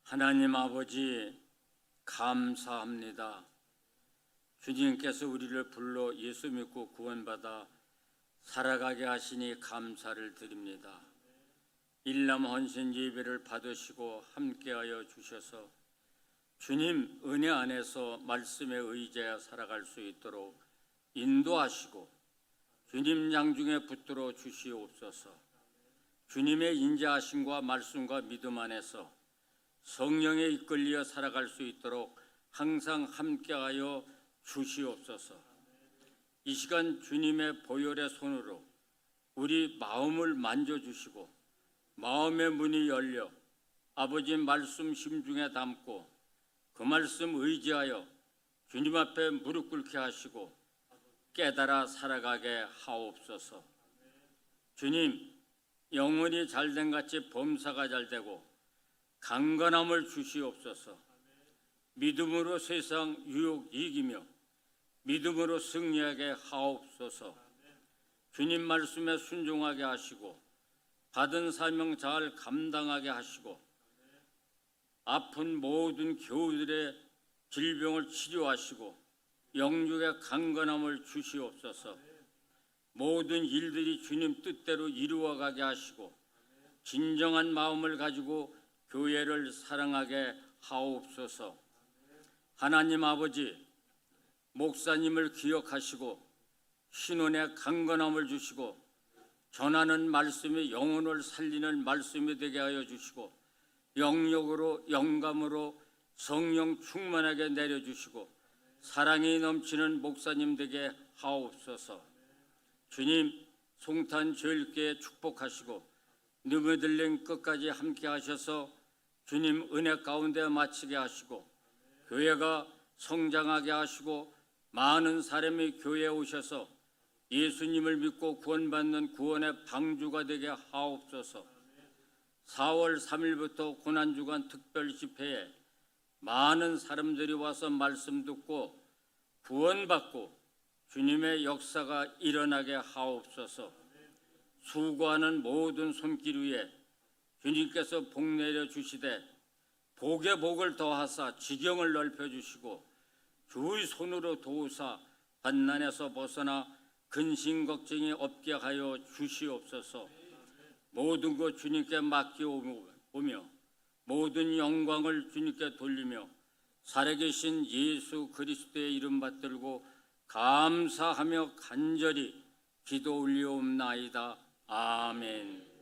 하나님 아버지, 감사합니다. 주님께서 우리를 불러 예수 믿고 구원받아 살아가게 하시니 감사를 드립니다. 일남 헌신 예배를 받으시고 함께하여 주셔서 주님 은혜 안에서 말씀에 의지하여 살아갈 수 있도록 인도하시고 주님 양중에 붙들어 주시옵소서. 주님의 인자하심과 말씀과 믿음 안에서 성령에 이끌려 살아갈 수 있도록 항상 함께하여 주시옵소서. 이 시간 주님의 보혈의 손으로 우리 마음을 만져주시고 마음의 문이 열려 아버지 말씀 심중에 담고 그 말씀 의지하여 주님 앞에 무릎 꿇게 하시고 깨달아 살아가게 하옵소서. 주님, 영혼이 잘된 같이 범사가 잘되고 강건함을 주시옵소서. 믿음으로 세상 유혹 이기며 믿음으로 승리하게 하옵소서. 주님 말씀에 순종하게 하시고 받은 사명 잘 감당하게 하시고 아픈 모든 교우들의 질병을 치료하시고 영육의 강건함을 주시옵소서. 모든 일들이 주님 뜻대로 이루어가게 하시고 진정한 마음을 가지고 교회를 사랑하게 하옵소서. 하나님 아버지, 목사님을 기억하시고 신원의 강건함을 주시고 전하는 말씀이 영혼을 살리는 말씀이 되게 하여 주시고 영력으로 영감으로 성령 충만하게 내려주시고 사랑이 넘치는 목사님 되게 하옵소서. 주님, 송탄 제일교회 축복하시고 느그들랭 끝까지 함께 하셔서 주님 은혜 가운데 마치게 하시고 교회가 성장하게 하시고 많은 사람이 교회에 오셔서 예수님을 믿고 구원받는 구원의 방주가 되게 하옵소서. 4월 3일부터 고난주간 특별 집회에 많은 사람들이 와서 말씀 듣고 구원받고 주님의 역사가 일어나게 하옵소서. 수고하는 모든 손길 위에 주님께서 복 내려 주시되 복에 복을 더하사 지경을 넓혀 주시고 주의 손으로 도우사 환난에서 벗어나 근심 걱정이 없게 하여 주시옵소서. 모든 것 주님께 맡겨오며 모든 영광을 주님께 돌리며 살아계신 예수 그리스도의 이름 받들고 감사하며 간절히 기도 올리옵나이다. 아멘.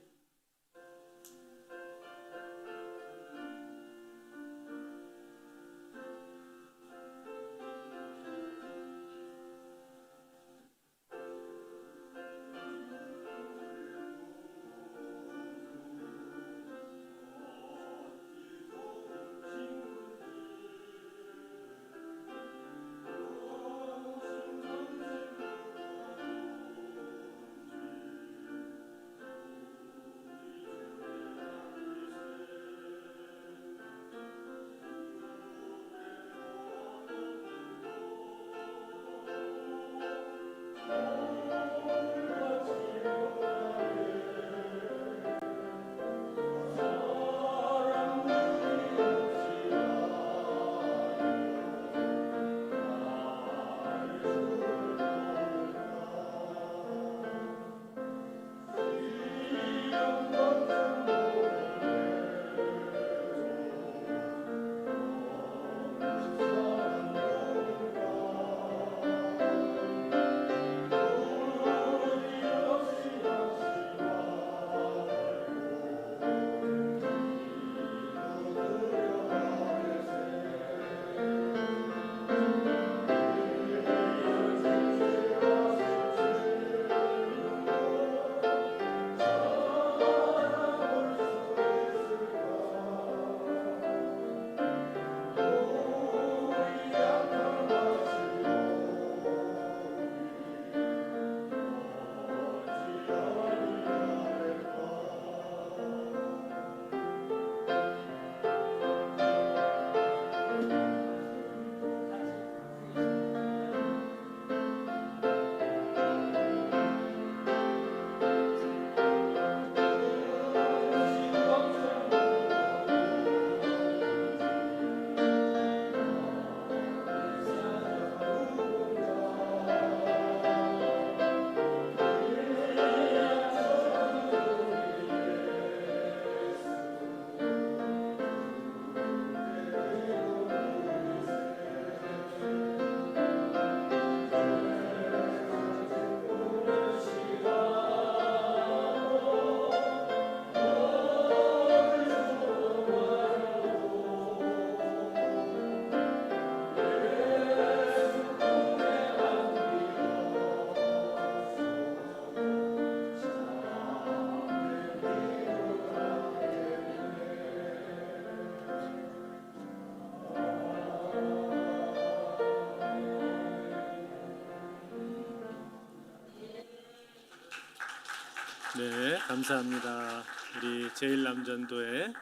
네, 감사합니다. 우리 제1남전도에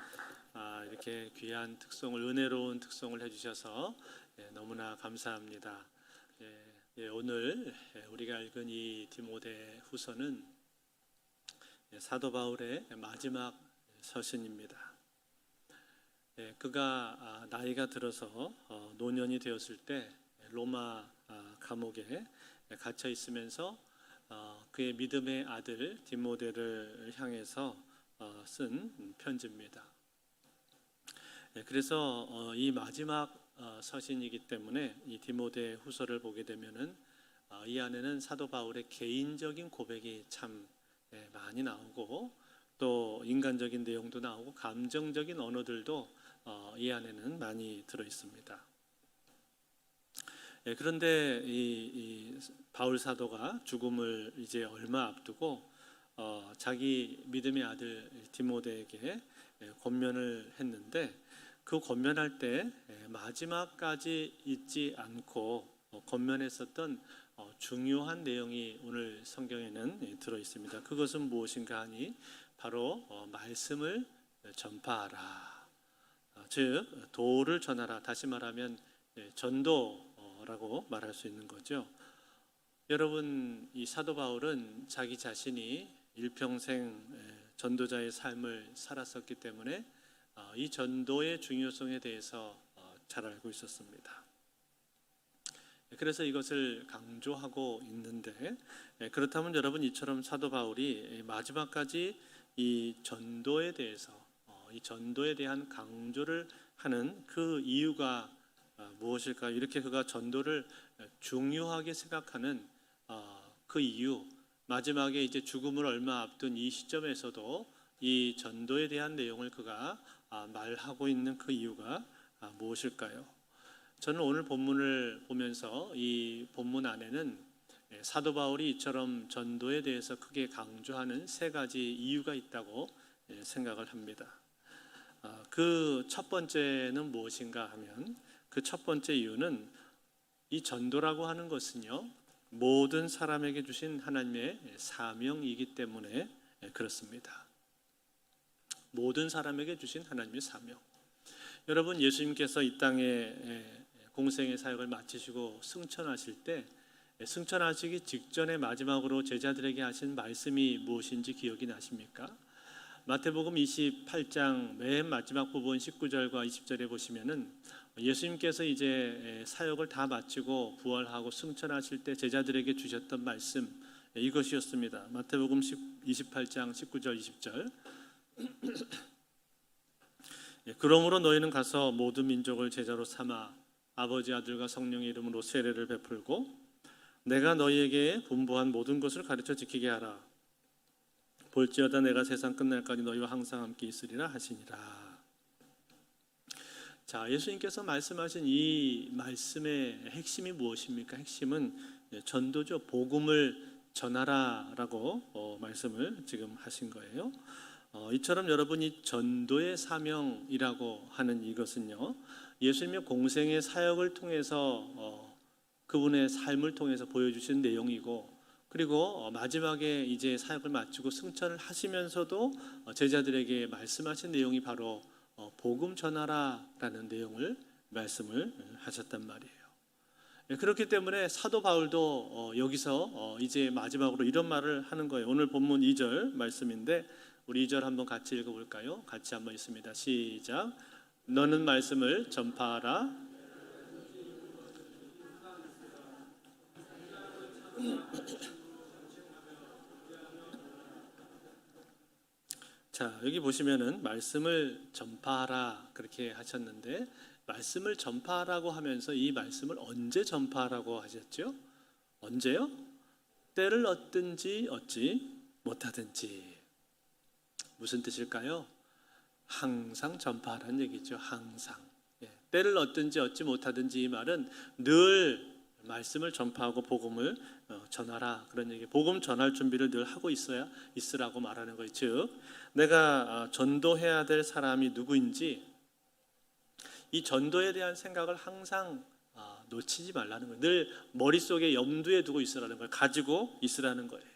이렇게 귀한 특송을, 은혜로운 특송을 해주셔서 너무나 감사합니다. 오늘 우리가 읽은 이 디모데 후서는 사도 바울의 마지막 서신입니다. 그가 나이가 들어서 노년이 되었을 때 로마 감옥에 갇혀 있으면서 그의 믿음의 아들 디모데를 향해서 쓴 편지입니다. 그래서 이 마지막 서신이기 때문에 이 디모데 후서를 보게 되면은 이 안에는 사도 바울의 개인적인 고백이 참 많이 나오고, 또 인간적인 내용도 나오고 감정적인 언어들도 이 안에는 많이 들어 있습니다. 그런데 이 바울 사도가 죽음을 이제 얼마 앞두고 자기 믿음의 아들 디모데에게 권면을 했는데, 그 권면할 때 마지막까지 잊지 않고 권면했었던 중요한 내용이 오늘 성경에는 들어 있습니다. 그것은 무엇인가 하니 바로 말씀을 전파하라, 즉 도를 전하라. 다시 말하면 전도라고 말할 수 있는 거죠. 여러분, 이 사도 바울은 자기 자신이 일평생 전도자의 삶을 살았었기 때문에 이 전도의 중요성에 대해서 잘 알고 있었습니다. 그래서 이것을 강조하고 있는데, 그렇다면 여러분, 이처럼 사도 바울이 마지막까지 이 전도에 대해서 이 전도에 대한 강조를 하는 그 이유가 무엇일까요? 이렇게 그가 전도를 중요하게 생각하는 그 이유, 마지막에 이제 죽음을 얼마 앞둔 이 시점에서도 이 전도에 대한 내용을 그가 말하고 있는 그 이유가 무엇일까요? 저는 오늘 본문을 보면서 이 본문 안에는 사도 바울이 이처럼 전도에 대해서 크게 강조하는 세 가지 이유가 있다고 생각을 합니다. 그 첫 번째는 무엇인가 하면, 그 첫 번째 이유는 이 전도라고 하는 것은요, 모든 사람에게 주신 하나님의 사명이기 때문에 그렇습니다. 모든 사람에게 주신 하나님의 사명. 여러분, 예수님께서 이 땅에 공생의 사역을 마치시고 승천하실 때, 승천하시기 직전에 마지막으로 제자들에게 하신 말씀이 무엇인지 기억이 나십니까? 마태복음 28장 맨 마지막 부분 19절과 20절에 보시면은 예수님께서 이제 사역을 다 마치고 부활하고 승천하실 때 제자들에게 주셨던 말씀, 이것이었습니다. 마태복음 28장 19절 20절. 그러므로 너희는 가서 모든 민족을 제자로 삼아 아버지, 아들과 성령의 이름으로 세례를 베풀고 내가 너희에게 분부한 모든 것을 가르쳐 지키게 하라. 볼지어다 내가 세상 끝날까지 너희와 항상 함께 있으리라 하시니라. 자, 예수님께서 말씀하신 이 말씀의 핵심이 무엇입니까? 핵심은 전도죠. 복음을 전하라라고 말씀을 지금 하신 거예요. 이처럼 여러분이 전도의 사명이라고 하는 이것은요, 예수님의 공생의 사역을 통해서 그분의 삶을 통해서 보여주신 내용이고, 그리고 마지막에 이제 사역을 마치고 승천을 하시면서도 제자들에게 말씀하신 내용이 바로 복음 전하라라는 내용을 말씀을 하셨단 말이에요. 그렇기 때문에 사도 바울도 여기서 이제 마지막으로 이런 말을 하는 거예요. 오늘 본문 2절 말씀인데 우리 2절 한번 같이 읽어볼까요? 같이 한번 있습니다. 시작. 너는 말씀을 전파하라. 자, 여기 보시면은 말씀을 전파하라 그렇게 하셨는데, 말씀을 전파하라고 하면서 이 말씀을 언제 전파하라고 하셨죠? 언제요? 때를 얻든지 얻지 못하든지. 무슨 뜻일까요? 항상 전파하라는 얘기죠. 항상. 때를 얻든지 얻지 못하든지, 이 말은 늘 말씀을 전파하고 복음을 전하라, 그런 얘기. 복음 전할 준비를 늘 하고 있으라고 말하는 거예요. 즉 내가 전도해야 될 사람이 누구인지, 이 전도에 대한 생각을 항상 놓치지 말라는 거예요. 늘 머릿속에 염두에 두고 있으라는 거예요. 가지고 있으라는 거예요.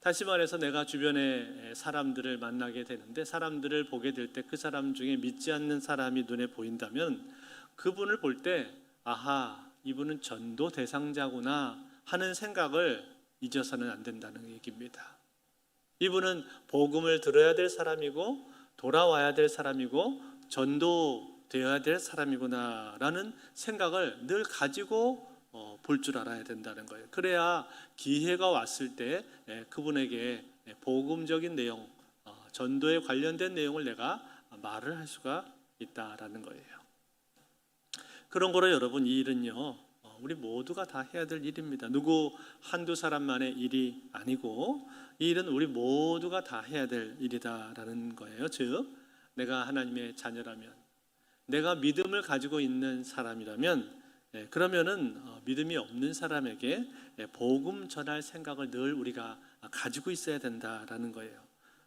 다시 말해서 내가 주변에 사람들을 만나게 되는데 사람들을 보게 될 때 그 사람 중에 믿지 않는 사람이 눈에 보인다면 그분을 볼 때 아하, 이분은 전도 대상자구나 하는 생각을 잊어서는 안 된다는 얘기입니다. 이분은 복음을 들어야 될 사람이고 돌아와야 될 사람이고 전도되어야 될 사람이구나 라는 생각을 늘 가지고 볼 줄 알아야 된다는 거예요. 그래야 기회가 왔을 때 그분에게 복음적인 내용, 전도에 관련된 내용을 내가 말을 할 수가 있다라는 거예요. 그런 거로 여러분, 이 일은요 우리 모두가 다 해야 될 일입니다. 누구 한두 사람만의 일이 아니고 이 일은 우리 모두가 다 해야 될 일이다라는 거예요. 즉 내가 하나님의 자녀라면, 내가 믿음을 가지고 있는 사람이라면, 그러면은 믿음이 없는 사람에게 복음 전할 생각을 늘 우리가 가지고 있어야 된다라는 거예요.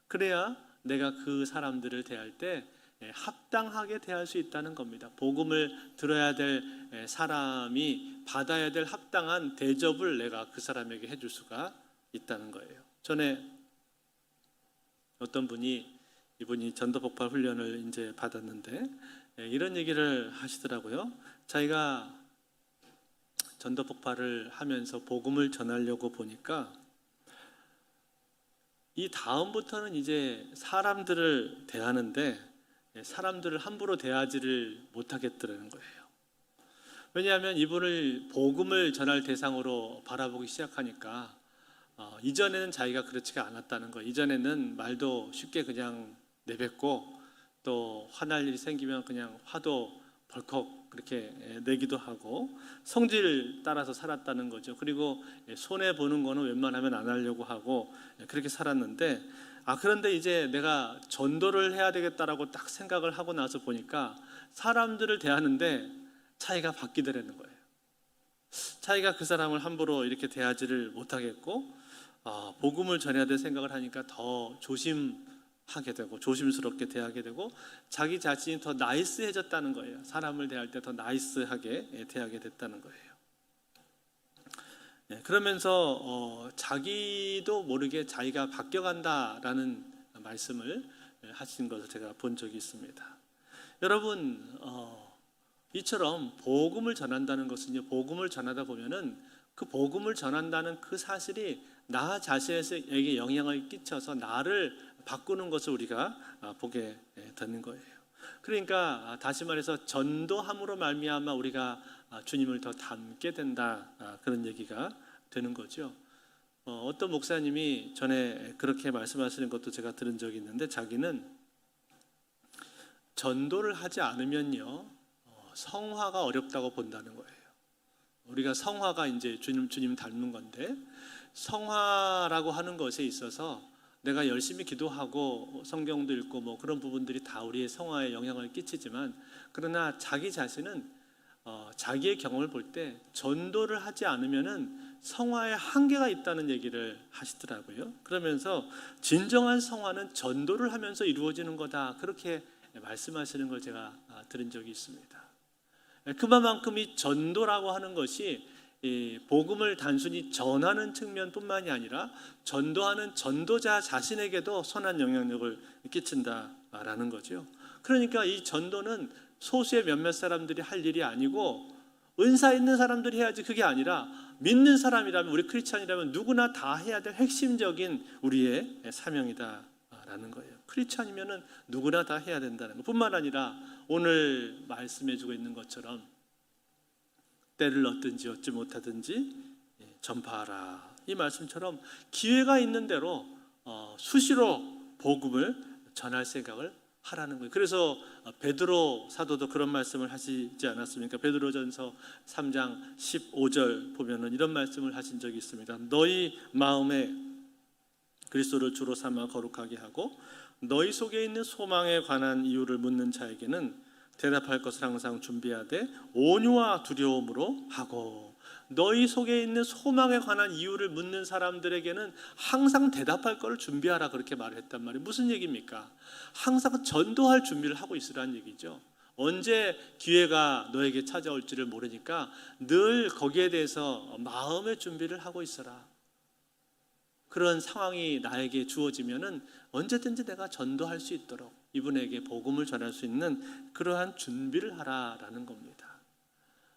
그래야 내가 그 사람들을 대할 때 합당하게 대할 수 있다는 겁니다. 복음을 들어야 될 사람이 받아야 될 합당한 대접을 내가 그 사람에게 해줄 수가 있다는 거예요. 전에 어떤 분이, 이분이 전도폭발 훈련을 이제 받았는데 이런 얘기를 하시더라고요. 자기가 전도폭발을 하면서 복음을 전하려고 보니까 이 다음부터는 이제 사람들을 대하는데 사람들을 함부로 대하지를 못하겠더라는 거예요. 왜냐하면 이분을 복음을 전할 대상으로 바라보기 시작하니까 이전에는 자기가 그렇지가 않았다는 거예요. 이전에는 말도 쉽게 그냥 내뱉고 또 화날 일이 생기면 그냥 화도 벌컥 그렇게 내기도 하고 성질 따라서 살았다는 거죠. 그리고 손해 보는 거는 웬만하면 안 하려고 하고 그렇게 살았는데 그런데 이제 내가 전도를 해야 되겠다라고 딱 생각을 하고 나서 보니까 사람들을 대하는데 자기가 바뀌더라는 거예요. 자기가 그 사람을 함부로 이렇게 대하지를 못하겠고 복음을 전해야 될 생각을 하니까 더 조심하게 되고 조심스럽게 대하게 되고 자기 자신이 더 나이스해졌다는 거예요. 사람을 대할 때 더 나이스하게 대하게 됐다는 거예요. 그러면서 자기도 모르게 자기가 바뀌어간다라는 말씀을 하신 것을 제가 본 적이 있습니다. 여러분, 이처럼 복음을 전한다는 것은요, 복음을 전하다 보면은 그 복음을 전한다는 그 사실이 나 자신에게 영향을 끼쳐서 나를 바꾸는 것을 우리가 보게 되는 거예요. 그러니까 다시 말해서 전도함으로 말미암아 우리가 주님을 더 닮게 된다, 그런 얘기가 되는 거죠. 어떤 목사님이 전에 그렇게 말씀하시는 것도 제가 들은 적이 있는데 자기는 전도를 하지 않으면요 성화가 어렵다고 본다는 거예요. 우리가 성화가 이제 주님 닮는 건데 성화라고 하는 것에 있어서 내가 열심히 기도하고 성경도 읽고 뭐 그런 부분들이 다 우리의 성화에 영향을 끼치지만 그러나 자기 자신은 자기의 경험을 볼 때 전도를 하지 않으면은 성화에 한계가 있다는 얘기를 하시더라고요. 그러면서 진정한 성화는 전도를 하면서 이루어지는 거다, 그렇게 말씀하시는 걸 제가 들은 적이 있습니다. 그만큼 이 전도라고 하는 것이 이 복음을 단순히 전하는 측면뿐만이 아니라 전도하는 전도자 자신에게도 선한 영향력을 끼친다라는 거죠. 그러니까 이 전도는 소수의 몇몇 사람들이 할 일이 아니고 은사 있는 사람들이 해야지, 그게 아니라 믿는 사람이라면, 우리 크리스찬이라면 누구나 다 해야 될 핵심적인 우리의 사명이다라는 거예요. 크리스찬이면은 누구나 다 해야 된다는 것 뿐만 아니라 오늘 말씀해주고 있는 것처럼 때를 얻든지 얻지 못하든지 전파하라, 이 말씀처럼 기회가 있는 대로 수시로 복음을 전할 생각을 하라는 거예요. 그래서 베드로 사도도 그런 말씀을 하시지 않았습니까? 베드로전서 3장 15절 보면은 이런 말씀을 하신 적이 있습니다. 너희 마음에 그리스도를 주로 삼아 거룩하게 하고 너희 속에 있는 소망에 관한 이유를 묻는 자에게는 대답할 것을 항상 준비하되 온유와 두려움으로 하고, 너희 속에 있는 소망에 관한 이유를 묻는 사람들에게는 항상 대답할 것을 준비하라, 그렇게 말을 했단 말이에요. 무슨 얘기입니까? 항상 전도할 준비를 하고 있으라는 얘기죠. 언제 기회가 너에게 찾아올지를 모르니까 늘 거기에 대해서 마음의 준비를 하고 있어라. 그런 상황이 나에게 주어지면은 언제든지 내가 전도할 수 있도록 이분에게 복음을 전할 수 있는 그러한 준비를 하라라는 겁니다.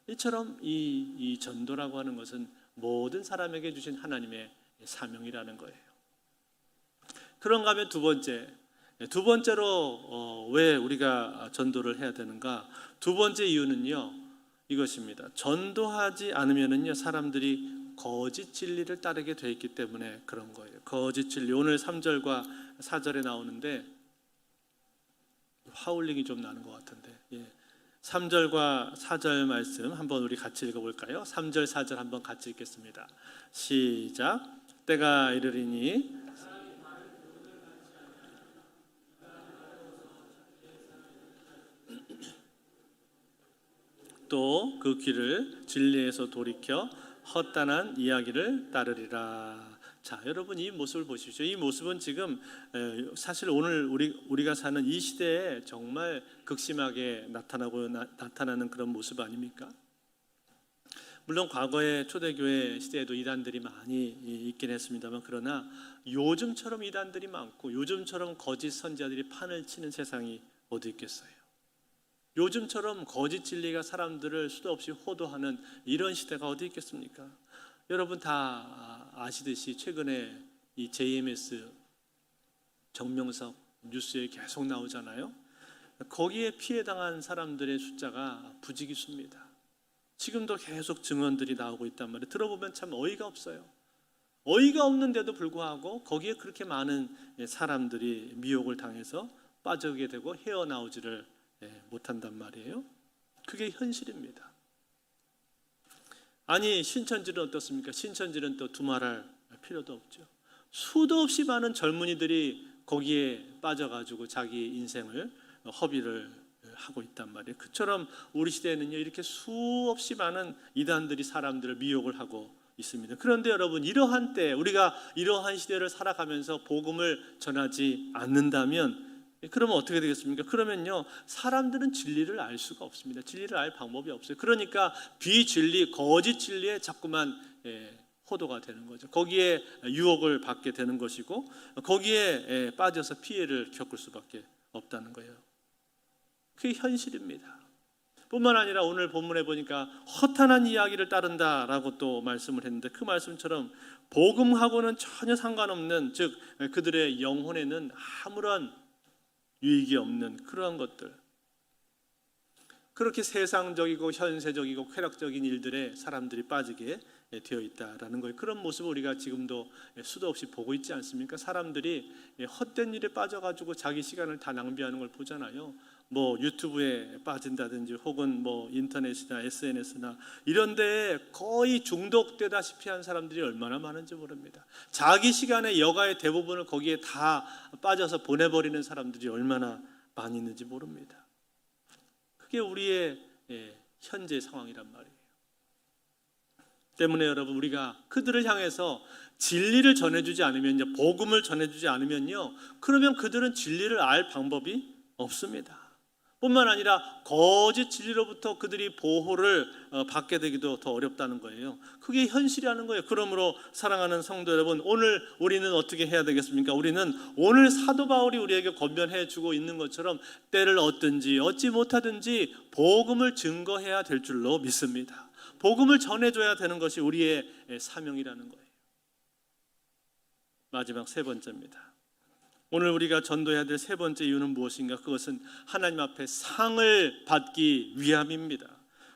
이처럼 이 전도라고 하는 것은 모든 사람에게 주신 하나님의 사명이라는 거예요. 그런가 하면 두 번째로 왜 우리가 전도를 해야 되는가? 두 번째 이유는요, 이것입니다. 전도하지 않으면은요, 사람들이 거짓 진리를 따르게 돼 있기 때문에 그런 거예요. 거짓 진리. 오늘 3절과 4절에 나오는데 하울링이 좀 나는 것 같은데, 3절과 4절 말씀 한번 우리 같이 읽어볼까요? 3절 4절 한번 같이 읽겠습니다. 시작. 때가 이르리니 또 그 귀를 진리에서 돌이켜 헛단한 이야기를 따르리라. 자, 여러분 이 모습을 보십시오. 이 모습은 지금 사실 오늘 우리가 사는 이 시대에 정말 극심하게 나타나는 그런 모습 아닙니까? 물론 과거의 초대교회 시대에도 이단들이 많이 있긴 했습니다만, 그러나 요즘처럼 이단들이 많고 요즘처럼 거짓 선지자들이 판을 치는 세상이 어디 있겠어요? 요즘처럼 거짓 진리가 사람들을 수도 없이 호도하는 이런 시대가 어디 있겠습니까? 여러분 다 아시듯이 최근에 이 JMS 정명석 뉴스에 계속 나오잖아요. 거기에 피해당한 사람들의 숫자가 부지기수입니다. 지금도 계속 증언들이 나오고 있단 말이에요. 들어보면 참 어이가 없어요. 어이가 없는데도 불구하고 거기에 그렇게 많은 사람들이 미혹을 당해서 빠지게 되고 헤어나오지를 못한단 말이에요. 그게 현실입니다. 아니 신천지는 어떻습니까? 신천지는 또 두말할 필요도 없죠. 수도 없이 많은 젊은이들이 거기에 빠져가지고 자기 인생을 허비를 하고 있단 말이에요. 그처럼 우리 시대에는요, 이렇게 수없이 많은 이단들이 사람들을 미혹을 하고 있습니다. 그런데 여러분, 이러한 때 우리가 이러한 시대를 살아가면서 복음을 전하지 않는다면 그러면 어떻게 되겠습니까? 그러면요, 사람들은 진리를 알 수가 없습니다. 진리를 알 방법이 없어요. 그러니까 비진리, 거짓 진리에 자꾸만 호도가 되는 거죠. 거기에 유혹을 받게 되는 것이고 거기에 빠져서 피해를 겪을 수밖에 없다는 거예요. 그게 현실입니다. 뿐만 아니라 오늘 본문에 보니까 허탄한 이야기를 따른다라고 또 말씀을 했는데, 그 말씀처럼 복음하고는 전혀 상관없는, 즉 그들의 영혼에는 아무런 유익이 없는 그러한 것들, 그렇게 세상적이고 현세적이고 쾌락적인 일들에 사람들이 빠지게 되어 있다라는 거예요. 그런 모습을 우리가 지금도 수도 없이 보고 있지 않습니까? 사람들이 헛된 일에 빠져가지고 자기 시간을 다 낭비하는 걸 보잖아요. 뭐 유튜브에 빠진다든지 혹은 뭐 인터넷이나 SNS나 이런 데에 거의 중독되다시피 한 사람들이 얼마나 많은지 모릅니다. 자기 시간의 여가의 대부분을 거기에 다 빠져서 보내버리는 사람들이 얼마나 많이 있는지 모릅니다. 그게 우리의 현재 상황이란 말이에요. 때문에 여러분, 우리가 그들을 향해서 진리를 전해주지 않으면요, 복음을 전해주지 않으면요, 그러면 그들은 진리를 알 방법이 없습니다. 뿐만 아니라 거짓 진리로부터 그들이 보호를 받게 되기도 더 어렵다는 거예요. 그게 현실이라는 거예요. 그러므로 사랑하는 성도 여러분, 오늘 우리는 어떻게 해야 되겠습니까? 우리는 오늘 사도 바울이 우리에게 권면해 주고 있는 것처럼 때를 얻든지 얻지 못하든지 복음을 증거해야 될 줄로 믿습니다. 복음을 전해줘야 되는 것이 우리의 사명이라는 거예요. 마지막 세 번째입니다. 오늘 우리가 전도해야 될 세 번째 이유는 무엇인가? 그것은 하나님 앞에 상을 받기 위함입니다.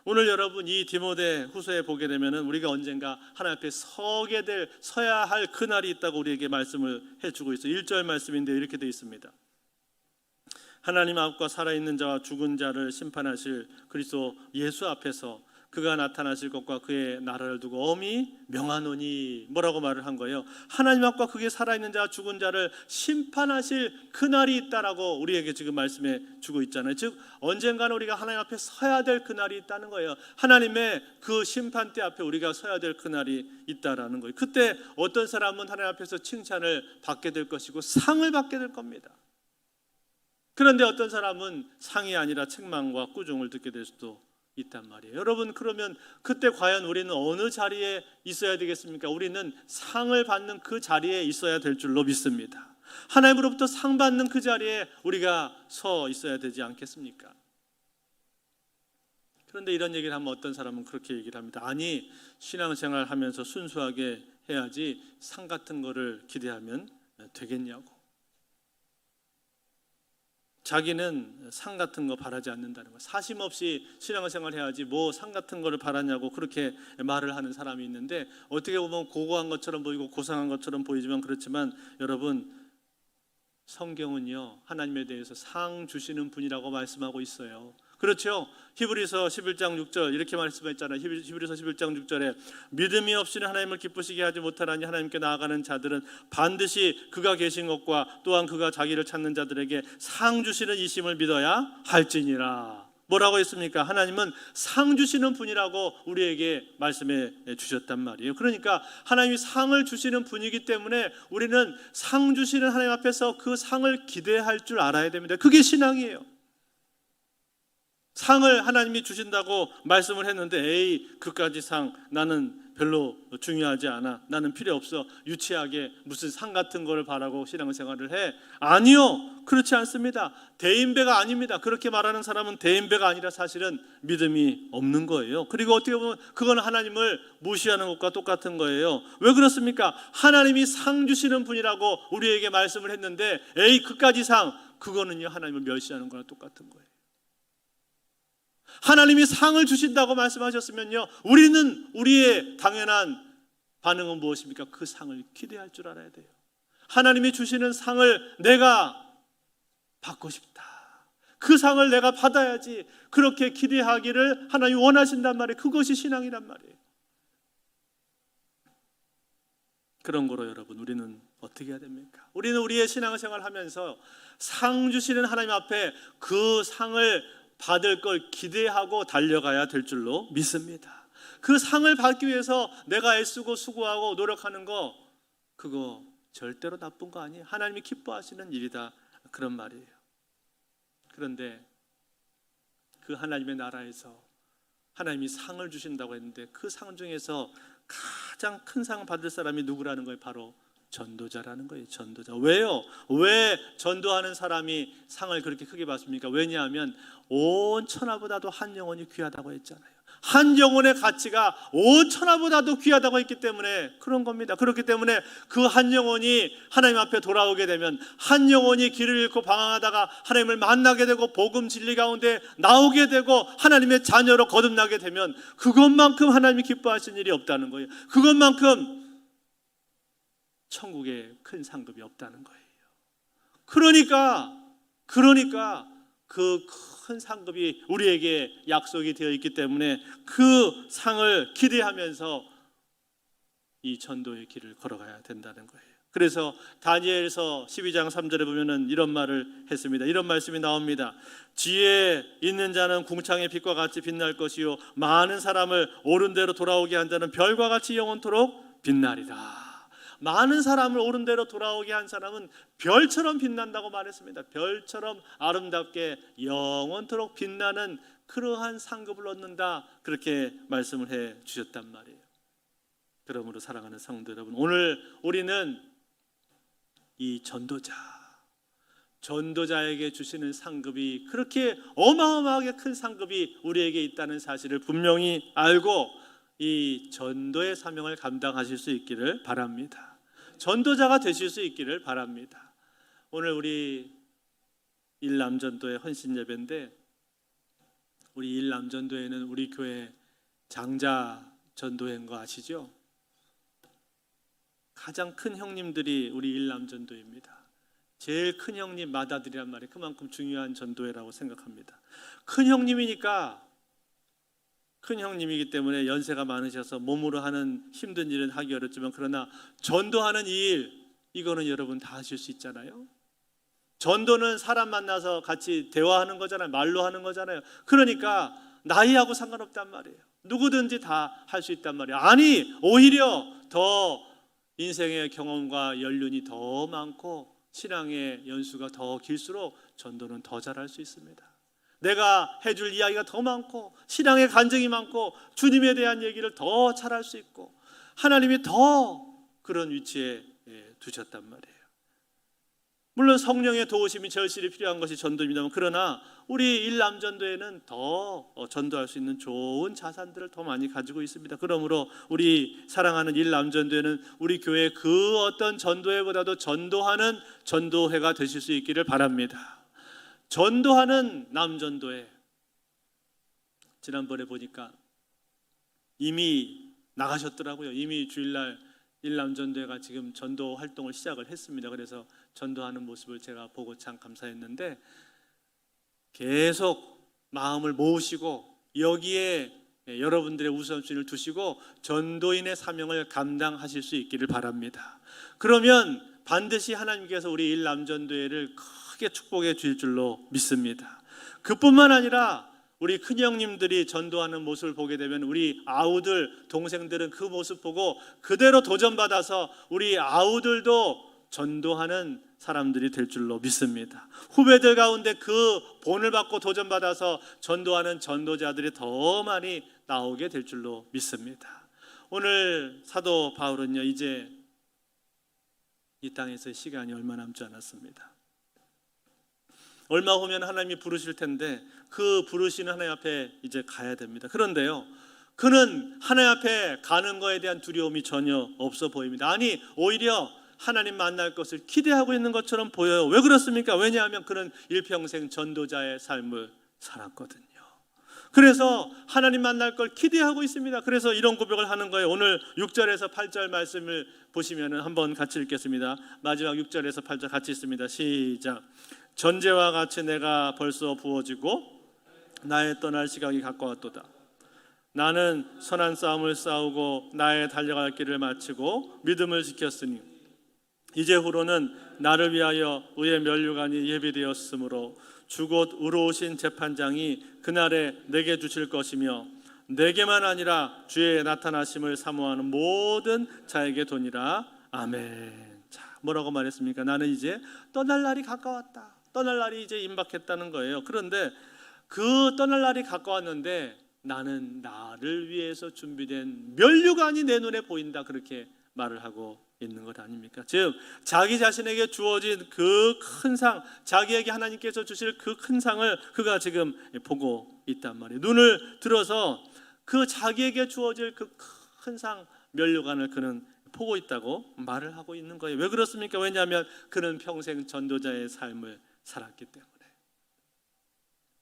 오늘 여러분 이 디모데 후서에 보게 되면은 우리가 언젠가 하나님 앞에 서야 할 그날이 있다고 우리에게 말씀을 해주고 있어요. 1절 말씀인데 이렇게 되어 있습니다. 하나님 앞과 살아있는 자와 죽은 자를 심판하실 그리스도 예수 앞에서 그가 나타나실 것과 그의 나라를 두고 엄히 명하노니, 뭐라고 말을 한 거예요? 하나님 앞과 그게 살아있는 자와 죽은 자를 심판하실 그날이 있다라고 우리에게 지금 말씀해 주고 있잖아요. 즉 언젠가는 우리가 하나님 앞에 서야 될 그날이 있다는 거예요. 하나님의 그 심판대 앞에 우리가 서야 될 그날이 있다라는 거예요. 그때 어떤 사람은 하나님 앞에서 칭찬을 받게 될 것이고 상을 받게 될 겁니다. 그런데 어떤 사람은 상이 아니라 책망과 꾸중을 듣게 될 수도 있단 말이에요. 여러분, 그러면 그때 과연 우리는 어느 자리에 있어야 되겠습니까? 우리는 상을 받는 그 자리에 있어야 될 줄로 믿습니다. 하나님으로부터 상 받는 그 자리에 우리가 서 있어야 되지 않겠습니까? 그런데 이런 얘기를 하면 어떤 사람은 그렇게 얘기를 합니다. 아니, 신앙생활 하면서 순수하게 해야지 상 같은 거를 기대하면 되겠냐고. 자기는 상 같은 거 바라지 않는다는 거. 사심 없이 신앙생활 해야지 뭐 상 같은 거를 바라냐고 그렇게 말을 하는 사람이 있는데, 어떻게 보면 고고한 것처럼 보이고 고상한 것처럼 보이지만, 그렇지만 여러분, 성경은요 하나님에 대해서 상 주시는 분이라고 말씀하고 있어요. 그렇죠? 히브리서 11장 6절 이렇게 말씀했잖아요. 히브리서 11장 6절에 믿음이 없이는 하나님을 기쁘시게 하지 못하나니 하나님께 나아가는 자들은 반드시 그가 계신 것과 또한 그가 자기를 찾는 자들에게 상 주시는 이심을 믿어야 할지니라. 뭐라고 했습니까? 하나님은 상 주시는 분이라고 우리에게 말씀해 주셨단 말이에요. 그러니까 하나님이 상을 주시는 분이기 때문에 우리는 상 주시는 하나님 앞에서 그 상을 기대할 줄 알아야 됩니다. 그게 신앙이에요. 상을 하나님이 주신다고 말씀을 했는데, 에이, 그까지 상 나는 별로 중요하지 않아, 나는 필요 없어, 유치하게 무슨 상 같은 거를 바라고 신앙생활을 해? 아니요, 그렇지 않습니다. 대인배가 아닙니다. 그렇게 말하는 사람은 대인배가 아니라 사실은 믿음이 없는 거예요. 그리고 어떻게 보면 그건 하나님을 무시하는 것과 똑같은 거예요. 왜 그렇습니까? 하나님이 상 주시는 분이라고 우리에게 말씀을 했는데, 에이, 그까지 상, 그거는요 하나님을 멸시하는 거랑 똑같은 거예요. 하나님이 상을 주신다고 말씀하셨으면요, 우리는 우리의 당연한 반응은 무엇입니까? 그 상을 기대할 줄 알아야 돼요. 하나님이 주시는 상을 내가 받고 싶다, 그 상을 내가 받아야지, 그렇게 기대하기를 하나님이 원하신단 말이에요. 그것이 신앙이란 말이에요. 그런 거로 여러분, 우리는 어떻게 해야 됩니까? 우리는 우리의 신앙생활을 하면서 상 주시는 하나님 앞에 그 상을 받을 걸 기대하고 달려가야 될 줄로 믿습니다. 그 상을 받기 위해서 내가 애쓰고 수고하고 노력하는 거, 그거 절대로 나쁜 거 아니에요. 하나님이 기뻐하시는 일이다, 그런 말이에요. 그런데 그 하나님의 나라에서 하나님이 상을 주신다고 했는데, 그 상 중에서 가장 큰 상을 받을 사람이 누구라는 거예요? 바로 전도자라는 거예요. 전도자. 왜요? 왜 전도하는 사람이 상을 그렇게 크게 받습니까? 왜냐하면 온 천하보다도 한 영혼이 귀하다고 했잖아요. 한 영혼의 가치가 온 천하보다도 귀하다고 했기 때문에 그런 겁니다. 그렇기 때문에 그 한 영혼이 하나님 앞에 돌아오게 되면, 한 영혼이 길을 잃고 방황하다가 하나님을 만나게 되고 복음 진리 가운데 나오게 되고 하나님의 자녀로 거듭나게 되면, 그것만큼 하나님이 기뻐하시는 일이 없다는 거예요. 그것만큼 천국에 큰 상급이 없다는 거예요. 그러니까 그 큰 상급이 우리에게 약속이 되어 있기 때문에 그 상을 기대하면서 이 전도의 길을 걸어가야 된다는 거예요. 그래서 다니엘서 12장 3절에 보면은 이런 말을 했습니다. 이런 말씀이 나옵니다. 지혜에 있는 자는 궁창의 빛과 같이 빛날 것이요, 많은 사람을 옳은 대로 돌아오게 한 자는 별과 같이 영원토록 빛나리라. 많은 사람을 옳은 대로 돌아오게 한 사람은 별처럼 빛난다고 말했습니다. 별처럼 아름답게 영원토록 빛나는 그러한 상급을 얻는다, 그렇게 말씀을 해 주셨단 말이에요. 그러므로 사랑하는 성도 여러분, 오늘 우리는 이 전도자에게 주시는 상급이 그렇게 어마어마하게 큰 상급이 우리에게 있다는 사실을 분명히 알고 이 전도의 사명을 감당하실 수 있기를 바랍니다. 전도자가 되실 수 있기를 바랍니다. 오늘 우리 일남전도회 헌신예배인데, 우리 일남전도회는 우리 교회 장자 전도회인 거 아시죠? 가장 큰 형님들이 우리 일남전도회입니다. 제일 큰 형님 맏아들이란 말이 그만큼 중요한 전도회라고 생각합니다. 큰 형님이니까, 큰 형님이기 때문에 연세가 많으셔서 몸으로 하는 힘든 일은 하기 어렵지만, 그러나 전도하는 이 일, 이거는 여러분 다 하실 수 있잖아요. 전도는 사람 만나서 같이 대화하는 거잖아요. 말로 하는 거잖아요. 그러니까 나이하고 상관없단 말이에요. 누구든지 다 할 수 있단 말이에요. 아니, 오히려 더 인생의 경험과 연륜이 더 많고 신앙의 연수가 더 길수록 전도는 더 잘할 수 있습니다. 내가 해줄 이야기가 더 많고 신앙의 간증이 많고 주님에 대한 얘기를 더 잘할 수 있고 하나님이 더 그런 위치에 두셨단 말이에요. 물론 성령의 도우심이 절실히 필요한 것이 전도입니다만, 그러나 우리 일남전도에는 더 전도할 수 있는 좋은 자산들을 더 많이 가지고 있습니다. 그러므로 우리 사랑하는 일남전도회는 우리 교회 그 어떤 전도회보다도 전도하는 전도회가 되실 수 있기를 바랍니다. 전도하는 남전도회, 지난번에 보니까 이미 나가셨더라고요. 이미 주일날 일남전도회가 지금 전도 활동을 시작을 했습니다. 그래서 전도하는 모습을 제가 보고 참 감사했는데, 계속 마음을 모으시고 여기에 여러분들의 우선순위를 두시고 전도인의 사명을 감당하실 수 있기를 바랍니다. 그러면 반드시 하나님께서 우리 일남전도회를 크게 축복해 주실 줄로 믿습니다. 그뿐만 아니라 우리 큰형님들이 전도하는 모습을 보게 되면 우리 아우들, 동생들은 그 모습 보고 그대로 도전받아서 우리 아우들도 전도하는 사람들이 될 줄로 믿습니다. 후배들 가운데 그 본을 받고 도전받아서 전도하는 전도자들이 더 많이 나오게 될 줄로 믿습니다. 오늘 사도 바울은요, 이제 이 땅에서 시간이 얼마 남지 않았습니다. 얼마 후면 하나님이 부르실 텐데 그 부르시는 하나님 앞에 이제 가야 됩니다. 그런데요, 그는 하나님 앞에 가는 것에 대한 두려움이 전혀 없어 보입니다. 아니, 오히려 하나님 만날 것을 기대하고 있는 것처럼 보여요. 왜 그렇습니까? 왜냐하면 그는 일평생 전도자의 삶을 살았거든요. 그래서 하나님 만날 걸 기대하고 있습니다. 그래서 이런 고백을 하는 거예요. 오늘 6절에서 8절 말씀을 보시면 한번 같이 읽겠습니다. 마지막 6절에서 8절 같이 읽습니다. 시작. 전제와 같이 내가 벌써 부어지고 나의 떠날 시각이 가까웠도다. 나는 선한 싸움을 싸우고 나의 달려갈 길을 마치고 믿음을 지켰으니 이제 후로는 나를 위하여 의의 면류관이 예비되었으므로 주 곧 의로우신 재판장이 그날에 내게 주실 것이며 내게만 아니라 주의 나타나심을 사모하는 모든 자에게 도니라. 아멘. 자, 뭐라고 말했습니까? 나는 이제 떠날 날이 가까웠다. 떠날 날이 이제 임박했다는 거예요. 그런데 그 떠날 날이 가까웠는데 나는 나를 위해서 준비된 면류관이 내 눈에 보인다, 그렇게 말을 하고 있는 것 아닙니까? 즉 자기 자신에게 주어진 그 큰 상, 자기에게 하나님께서 주실 그 큰 상을 그가 지금 보고 있단 말이에요. 눈을 들어서 그 자기에게 주어질 그 큰 상, 면류관을 그는 보고 있다고 말을 하고 있는 거예요. 왜 그렇습니까? 왜냐하면 그는 평생 전도자의 삶을 살았기 때문에.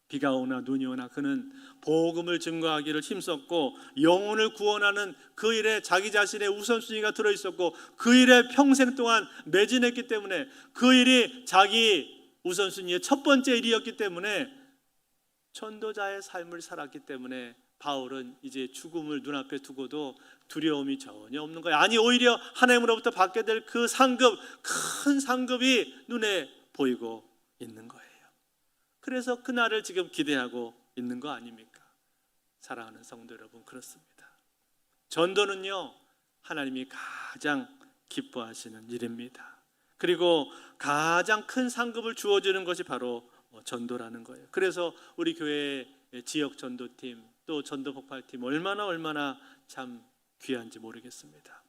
비가 오나 눈이 오나 그는 복음을 증거하기를 힘썼고 영혼을 구원하는 그 일에 자기 자신의 우선순위가 들어있었고 그 일에 평생 동안 매진했기 때문에 그 일이 자기 우선순위의 첫 번째 일이었기 때문에 전도자의 삶을 살았기 때문에 바울은 이제 죽음을 눈앞에 두고도 두려움이 전혀 없는 거예요. 아니, 오히려 하나님으로부터 받게 될 그 상급, 큰 상급이 눈에 보이고 있는 거예요. 그래서 그날을 지금 기대하고 있는 거 아닙니까? 사랑하는 성도 여러분, 그렇습니다. 전도는요, 하나님이 가장 기뻐하시는 일입니다. 그리고 가장 큰 상급을 주어주는 것이 바로 전도라는 거예요. 그래서 우리 교회 지역 전도팀 또 전도 폭발팀 얼마나 참 귀한지 모르겠습니다.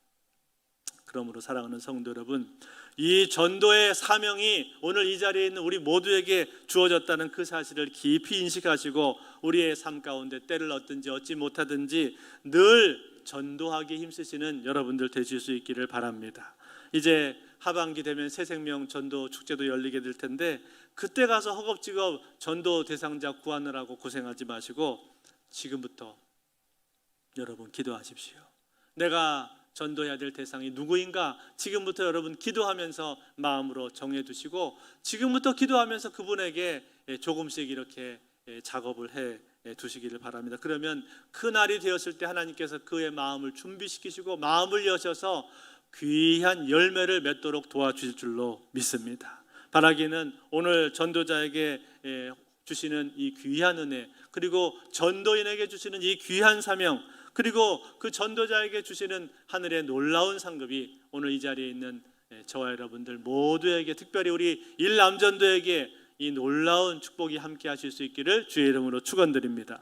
그러므로 사랑하는 성도 여러분, 이 전도의 사명이 오늘 이 자리에 있는 우리 모두에게 주어졌다는 그 사실을 깊이 인식하시고 우리의 삶 가운데 때를 얻든지 얻지 못하든지 늘 전도하기 힘쓰시는 여러분들 되실 수 있기를 바랍니다. 이제 하반기 되면 새생명 전도 축제도 열리게 될 텐데 그때 가서 허겁지겁 전도 대상자 구하느라고 고생하지 마시고 지금부터 여러분 기도하십시오. 내가 전도해야 될 대상이 누구인가 지금부터 여러분 기도하면서 마음으로 정해두시고 지금부터 기도하면서 그분에게 조금씩 이렇게 작업을 해 두시기를 바랍니다. 그러면 그 날이 되었을 때 하나님께서 그의 마음을 준비시키시고 마음을 여셔서 귀한 열매를 맺도록 도와주실 줄로 믿습니다. 바라기는 오늘 전도자에게 주시는 이 귀한 은혜, 그리고 전도인에게 주시는 이 귀한 사명, 그리고 그 전도자에게 주시는 하늘의 놀라운 상급이 오늘 이 자리에 있는 저와 여러분들 모두에게, 특별히 우리 일남전도에게 이 놀라운 축복이 함께 하실 수 있기를 주의 이름으로 축원드립니다.